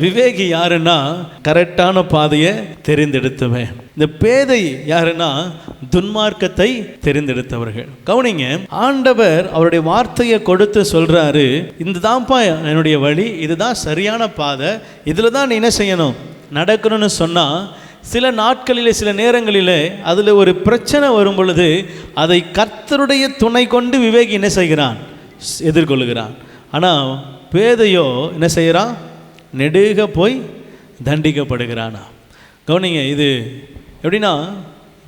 விவேகி யாருன்னா கரெக்டான பாதையை தெரிந்தெடுத்தவன். இந்த பேதை யாருன்னா துன்மார்க்கத்தை தெரிந்தெடுத்தவர்கள். கவனிங்க, ஆண்டவர் அவருடைய வார்த்தையை கொடுத்து சொல்றாரு, இந்த தான்ப்பா என்னுடைய வழி, இதுதான் சரியான பாதை, இதில் தான் நீ என்ன செய்யணும், நடக்கணும்னு சொன்னா, சில நாட்களிலே சில நேரங்களிலே அதில் ஒரு பிரச்சனை வரும் பொழுது அதை கர்த்தருடைய துணை கொண்டு விவேகி என்ன செய்கிறான், எதிர்கொள்கிறான். ஆனால் பேதையோ என்ன செய்கிறான், நெடுக போய் தண்டிக்கப்படுகிறானா. கவனிங்க, இது எப்படின்னா,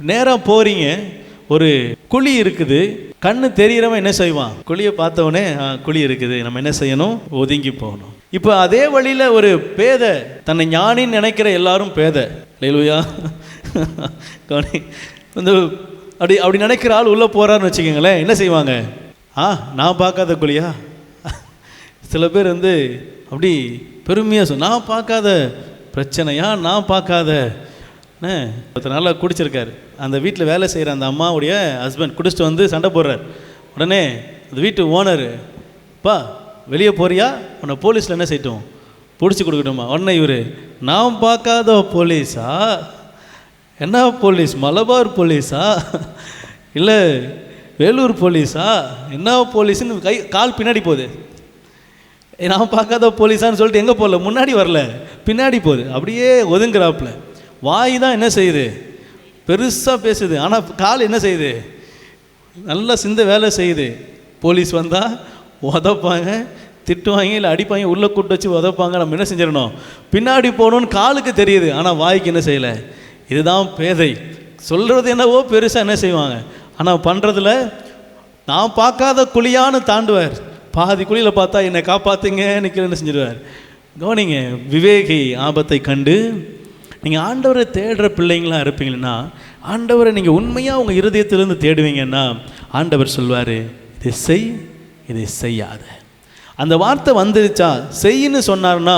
நேராக போகிறீங்க, ஒரு குழி இருக்குது, கண்ணு தெரிகிறவன் என்ன செய்வான், குழியை பார்த்தவொடனே குழி இருக்குது, நம்ம என்ன செய்யணும், ஒதுங்கி போகணும். இப்போ அதே வழியில் ஒரு பேதை, தன்னை ஞானின்னு நினைக்கிற எல்லாரும் பேதை. இல்லையா? கவனி, வந்து அப்படி நினைக்கிற ஆள் உள்ளே போகிறாருன்னு வச்சுக்கோங்களேன், என்ன செய்வாங்க, நான் பார்க்காத குழியா. சில பேர் வந்து அப்படி பெருமையாக நான் பார்க்காத பிரச்சனையா, நான் பார்க்காத. நல்லா குடிச்சிருக்காரு, அந்த வீட்டில் வேலை செய்கிற அந்த அம்மாவுடைய ஹஸ்பண்ட் குடிச்சிட்டு வந்து சண்டை போடுறார். உடனே அந்த வீட்டு ஓனர், பா வெளியே போறியா, உன்னை போலீஸில் என்ன செய்யட்டும், பிடிச்சி கொடுக்கட்டுமா. உடனே இவர், நான் பார்க்காத போலீஸா, என்ன போலீஸ், மலபார் போலீஸா இல்லை வேலூர் போலீஸா, என்ன போலீஸ்ன்னு கால் பின்னாடி போகுது. நான் பார்க்காத போலீஸான்னு சொல்லிட்டு எங்கே போகல, முன்னாடி வரல, பின்னாடி போகுது. அப்படியே ஒதுங்குறாப்புல. வாய் தான் என்ன செய்யுது, பெருசாக பேசுது, ஆனால் கால் என்ன செய்யுது, நல்லா சிந்த வேலை செய்யுது. போலீஸ் வந்தால் உதப்பாங்க, திட்டுவாங்க, இல்லை அடிப்பாங்க, உள்ளே கூட்டு வச்சு உதப்பாங்க. நம்ம என்ன செஞ்சிடணும், பின்னாடி போகணுன்னு காலுக்கு தெரியுது, ஆனால் வாய்க்கு என்ன செய்யலை. இதுதான் பேதை. சொல்கிறது என்னவோ பெருசாக என்ன செய்வாங்க, ஆனால் பண்ணுறதில் நான் பார்க்காத குழியான்னு தாண்டுவார். பாதி குழியில் பார்த்தா என்னை காப்பாற்றுங்க நிற்கிற என்ன செஞ்சிடுவார். கவனிங்க, விவேகி ஆபத்தை கண்டு, நீங்கள் ஆண்டவரை தேடுற பிள்ளைங்களாக இருப்பீங்கன்னா, ஆண்டவரை நீங்கள் உண்மையாக உங்கள் இருதயத்திலேருந்து தேடுவீங்கன்னா, ஆண்டவர் சொல்வார், இதை செய், இதை செய்யாத. அந்த வார்த்தை வந்துருச்சா, செய்யின்னு சொன்னார்னா,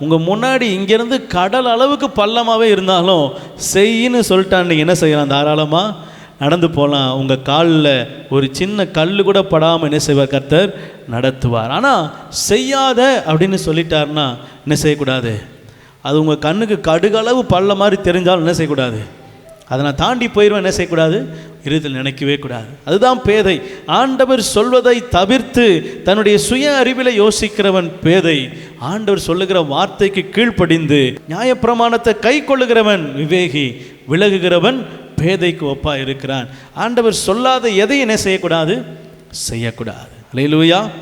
உங்கள் முன்னாடி இங்கேருந்து கடல் அளவுக்கு பள்ளமாகவே இருந்தாலும் செய்யின்னு சொல்லிட்டான், நீங்கள் என்ன செய்யலாம், தாராளமாக நடந்து போகலாம். உங்கள் காலில் ஒரு சின்ன கல் கூட படாமல் என்ன செய்வார், கர்த்தர் நடத்துவார். ஆனால் செய்யாத அப்படின்னு சொல்லிட்டார்னா என்ன செய்யக்கூடாது, அது உங்கள் கண்ணுக்கு கடுகளவு பள்ள மாதிரி தெரிஞ்சாலும் என்ன செய்யக்கூடாது, அதை நான் தாண்டி போயிடுவேன், என்ன செய்யக்கூடாது, இருதில் நினைக்கவே கூடாது. அதுதான் பேதை. ஆண்டவர் சொல்வதை தவிர்த்து தன்னுடைய சுய அறிவில் யோசிக்கிறவன் பேதை. ஆண்டவர் சொல்லுகிற வார்த்தைக்கு கீழ்ப்படிந்து நியாயப்பிரமாணத்தை கை கொள்ளுகிறவன் விவேகி. விலகுகிறவன் பேதைக்கு ஒப்பா இருக்கிறான். ஆண்டவர் சொல்லாத எதை என்ன செய்யக்கூடாது, செய்யக்கூடாது. அல்லேலூயா.